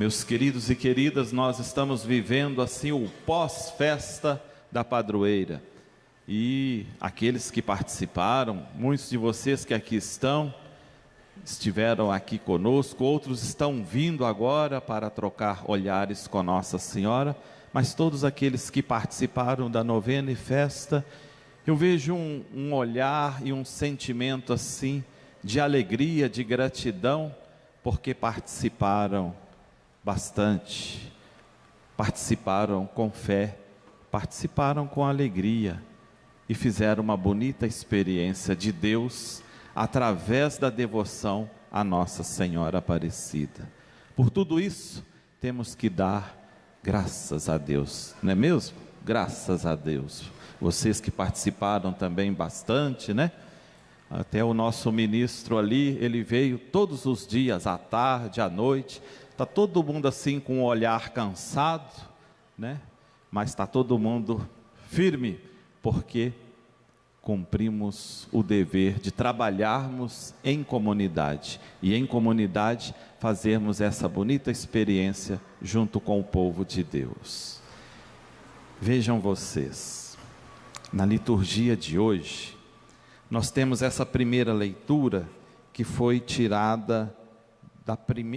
Meus queridos e queridas, nós estamos vivendo assim o pós-festa da padroeira. E aqueles que participaram, muitos de vocês que aqui estão, estiveram aqui conosco, outros estão vindo agora para trocar olhares com Nossa Senhora, mas todos aqueles que participaram da novena e festa, eu vejo um olhar e um sentimento assim, de alegria, de gratidão, porque participaram bastante, participaram com fé, participaram com alegria e fizeram uma bonita experiência de Deus através da devoção a Nossa Senhora Aparecida. Por tudo isso temos que dar graças a Deus, não é mesmo? Graças a Deus. Vocês que participaram também bastante, né? Até o nosso ministro ali, ele veio todos os dias, à tarde, à noite. Está todo mundo assim com um olhar cansado, né? Mas está todo mundo firme, porque cumprimos o dever de trabalharmos em comunidade. E em comunidade fazermos essa bonita experiência junto com o povo de Deus. Vejam vocês, na liturgia de hoje, nós temos essa primeira leitura que foi tirada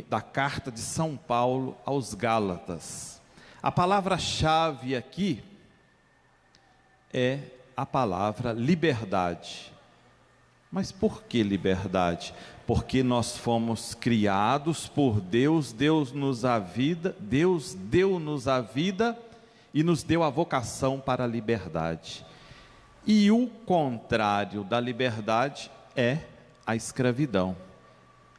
da carta de São Paulo aos Gálatas. A palavra-chave aqui é a palavra liberdade. Mas por que liberdade? Porque nós fomos criados por Deus, Deus deu-nos a vida e nos deu a vocação para a liberdade. E o contrário da liberdade é a escravidão.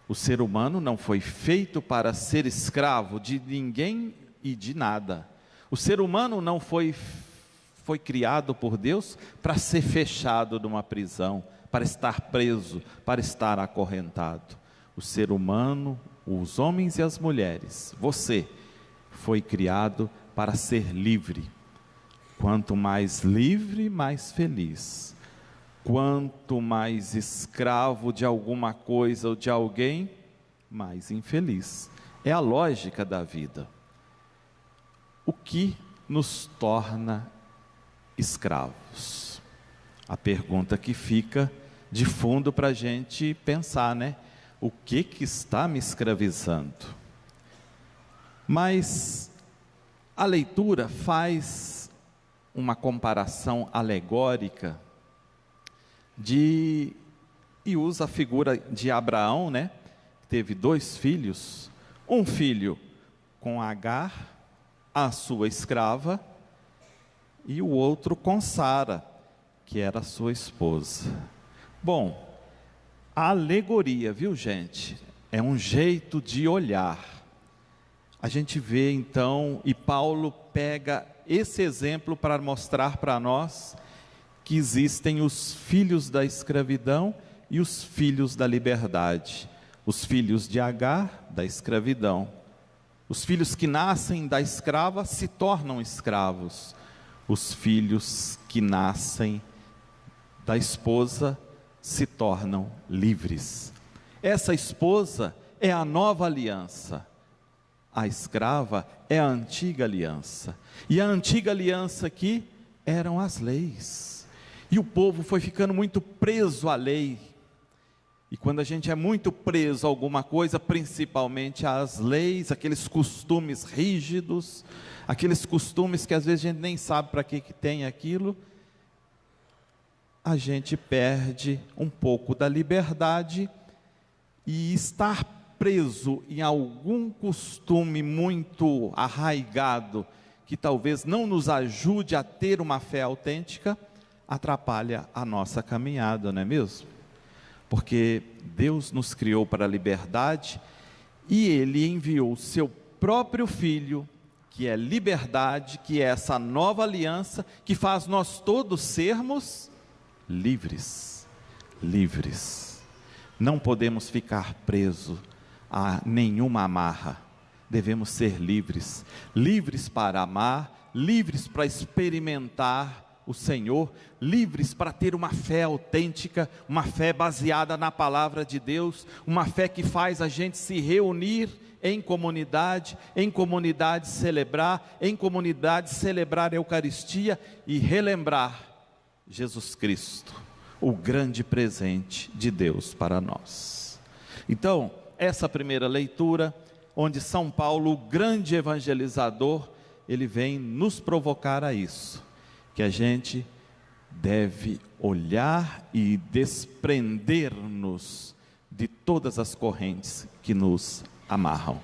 O ser humano não foi feito para ser escravo de ninguém e de nada. O ser humano não foi criado por Deus para ser fechado numa prisão, para estar preso, para estar acorrentado. O ser humano, os homens e as mulheres, você, foi criado para ser livre. Quanto mais livre, mais feliz. Quanto mais escravo de alguma coisa ou de alguém, mais infeliz. É a lógica da vida. O que nos torna escravos? A pergunta que fica de fundo para a gente pensar, né? O que está me escravizando? Mas a leitura faz uma comparação alegórica e usa a figura de Abraão, né? Teve 2 filhos, um filho com Agar, a sua escrava, e o outro com Sara, que era sua esposa. Bom, a alegoria, viu gente? É um jeito de olhar. A gente vê então, e Paulo pega esse exemplo para mostrar para nós que existem os filhos da escravidão e os filhos da liberdade. Os filhos de Agar, da escravidão. Os filhos que nascem da escrava se tornam escravos. Os filhos que nascem da esposa se tornam livres. Essa esposa é a nova aliança. A escrava é a antiga aliança. E a antiga aliança aqui eram as leis. E o povo foi ficando muito preso à lei. E quando a gente é muito preso a alguma coisa, principalmente às leis, aqueles costumes rígidos, aqueles costumes que às vezes a gente nem sabe para que tem aquilo, a gente perde um pouco da liberdade. E estar preso em algum costume muito arraigado, que talvez não nos ajude a ter uma fé autêntica, atrapalha a nossa caminhada, não é mesmo? Porque Deus nos criou para a liberdade e Ele enviou o seu próprio Filho, que é liberdade, que é essa nova aliança, que faz nós todos sermos livres. Livres. Não podemos ficar presos a nenhuma amarra. Devemos ser livres. Livres para amar, livres para experimentar o Senhor, livres para ter uma fé autêntica, uma fé baseada na palavra de Deus, uma fé que faz a gente se reunir em comunidade celebrar, em comunidade celebrar a Eucaristia e relembrar Jesus Cristo, o grande presente de Deus para nós. Então, essa primeira leitura, onde São Paulo, o grande evangelizador, ele vem nos provocar a isso, que a gente deve olhar e desprender-nos de todas as correntes que nos amarram,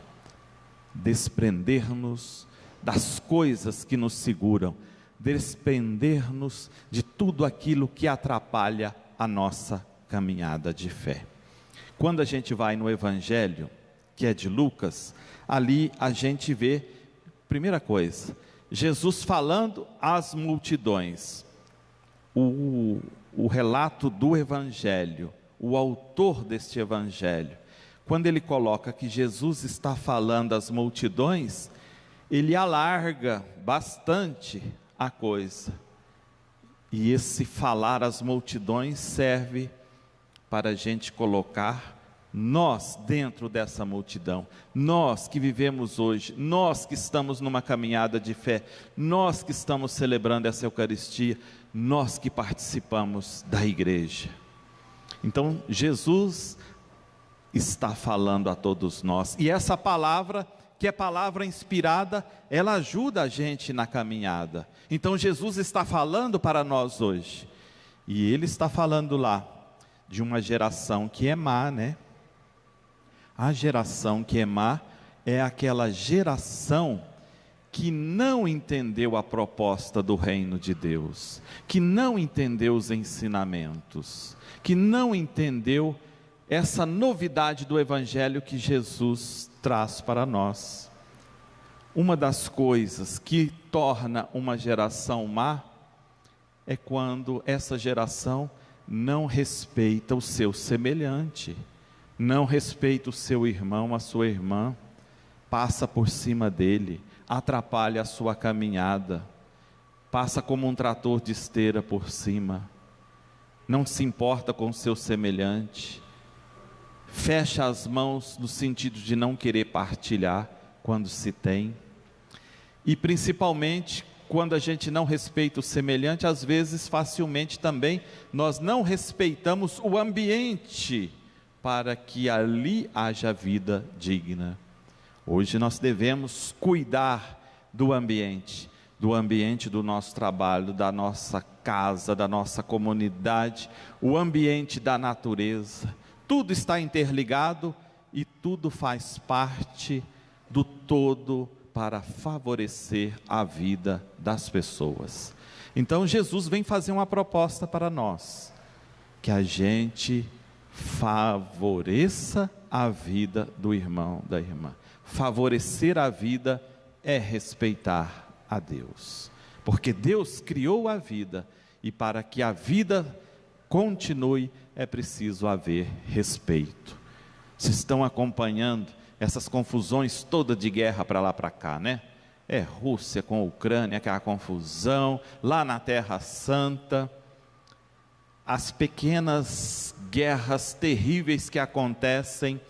desprender-nos das coisas que nos seguram, desprender-nos de tudo aquilo que atrapalha a nossa caminhada de fé. Quando a gente vai no Evangelho, que é de Lucas, ali a gente vê, primeira coisa, Jesus falando às multidões. O relato do Evangelho, o autor deste Evangelho, quando ele coloca que Jesus está falando às multidões, ele alarga bastante a coisa, e esse falar às multidões serve para a gente colocar nós dentro dessa multidão, nós que vivemos hoje, nós que estamos numa caminhada de fé, nós que estamos celebrando essa Eucaristia, nós que participamos da igreja. Então Jesus está falando a todos nós, e essa palavra, que é palavra inspirada, ela ajuda a gente na caminhada. Então Jesus está falando para nós hoje, e Ele está falando lá de uma geração que é má, né? A geração que é má é aquela geração que não entendeu a proposta do reino de Deus, que não entendeu os ensinamentos, que não entendeu essa novidade do Evangelho que Jesus traz para nós. Uma das coisas que torna uma geração má é quando essa geração não respeita o seu semelhante, não respeita o seu irmão, a sua irmã, passa por cima dele, atrapalha a sua caminhada, passa como um trator de esteira por cima, não se importa com o seu semelhante, fecha as mãos no sentido de não querer partilhar quando se tem, e principalmente quando a gente não respeita o semelhante, às vezes facilmente também nós não respeitamos o ambiente para que ali haja vida digna. Hoje nós devemos cuidar do ambiente do nosso trabalho, da nossa casa, da nossa comunidade, o ambiente da natureza. Tudo está interligado e tudo faz parte do todo para favorecer a vida das pessoas. Então Jesus vem fazer uma proposta para nós, que a gente favoreça a vida do irmão, da irmã. Favorecer a vida é respeitar a Deus, porque Deus criou a vida, e para que a vida continue é preciso haver respeito. Vocês estão acompanhando essas confusões todas de guerra para lá para cá, né? É Rússia com a Ucrânia, aquela confusão, lá na Terra Santa, as pequenas guerras terríveis que acontecem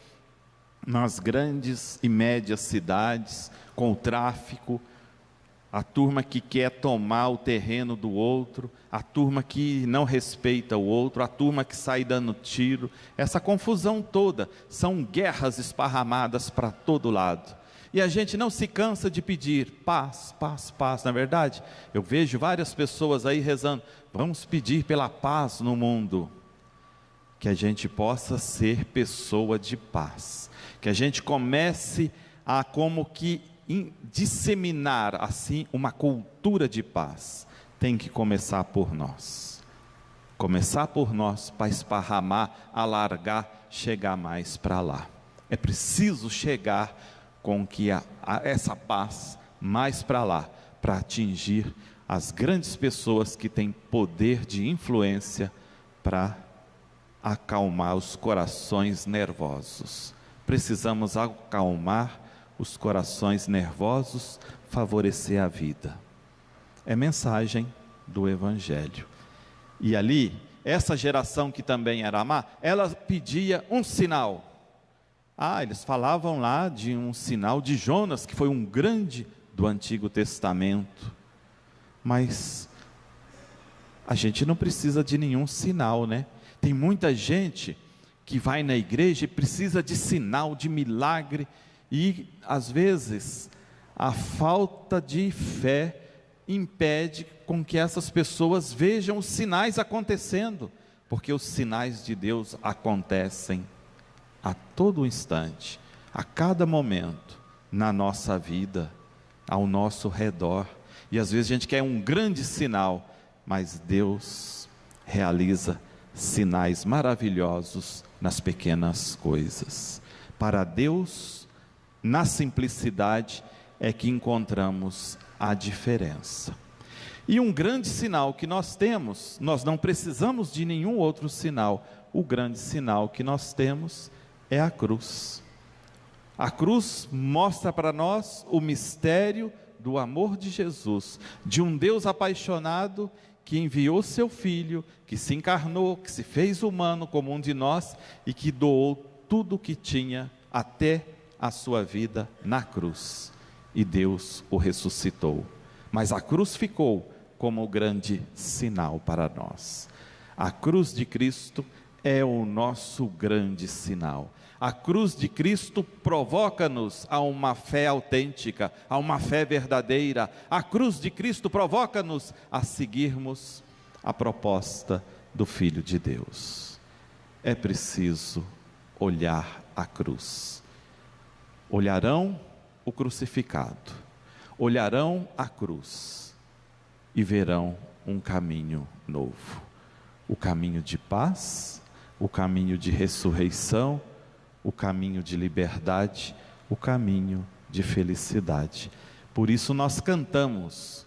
nas grandes e médias cidades, com o tráfico, a turma que quer tomar o terreno do outro, a turma que não respeita o outro, a turma que sai dando tiro, essa confusão toda, são guerras esparramadas para todo lado, e a gente não se cansa de pedir paz, paz, paz. Na verdade, eu vejo várias pessoas aí rezando, vamos pedir pela paz no mundo, que a gente possa ser pessoa de paz, que a gente comece a como que disseminar assim uma cultura de paz. Tem que começar por nós, para esparramar, alargar, chegar mais para lá. É preciso chegar com que essa paz mais para lá, para atingir as grandes pessoas que têm poder de influência para acalmar os corações nervosos. Precisamos acalmar os corações nervosos, favorecer a vida. É mensagem do Evangelho. E ali, essa geração que também era má, ela pedia um sinal. Eles falavam lá de um sinal de Jonas, que foi um grande do Antigo Testamento. Mas a gente não precisa de nenhum sinal, né? Tem muita gente que vai na igreja e precisa de sinal, de milagre, e às vezes a falta de fé impede com que essas pessoas vejam os sinais acontecendo, porque os sinais de Deus acontecem a todo instante, a cada momento, na nossa vida, ao nosso redor. E às vezes a gente quer um grande sinal, mas Deus realiza sinais maravilhosos nas pequenas coisas. Para Deus, na simplicidade, é que encontramos a diferença. E um grande sinal que nós temos, nós não precisamos de nenhum outro sinal, o grande sinal que nós temos é a cruz. A cruz mostra para nós o mistério do amor de Jesus, de um Deus apaixonado que enviou seu Filho, que se encarnou, que se fez humano como um de nós e que doou tudo o que tinha até a sua vida na cruz. E Deus o ressuscitou. Mas a cruz ficou como o grande sinal para nós. A cruz de Cristo é o nosso grande sinal. A cruz de Cristo provoca-nos a uma fé autêntica, a uma fé verdadeira. A cruz de Cristo provoca-nos a seguirmos a proposta do Filho de Deus. É preciso olhar a cruz. Olharão o crucificado, olharão a cruz e verão um caminho novo. O caminho de paz, o caminho de ressurreição, o caminho de liberdade, o caminho de felicidade. Por isso nós cantamos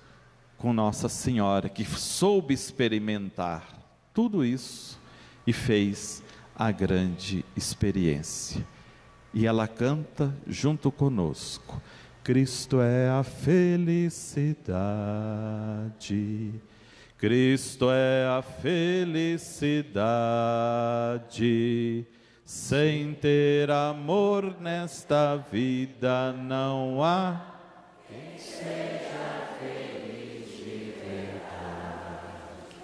com Nossa Senhora, que soube experimentar tudo isso e fez a grande experiência. E ela canta junto conosco: Cristo é a felicidade, Cristo é a felicidade. Sem ter amor nesta vida não há quem seja feliz de verdade.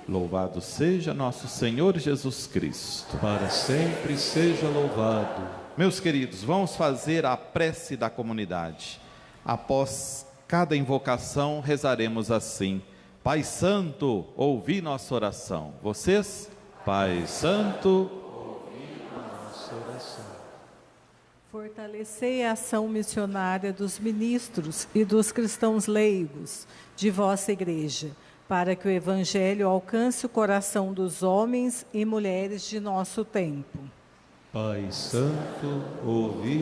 Louvado seja nosso Senhor Jesus Cristo. Para sempre seja louvado. Meus queridos, vamos fazer a prece da comunidade. Após cada invocação, rezaremos assim: Pai Santo, ouvi nossa oração. Vocês? Pai Santo, fortalecei a ação missionária dos ministros e dos cristãos leigos de vossa igreja, para que o Evangelho alcance o coração dos homens e mulheres de nosso tempo. Pai Santo, ouvi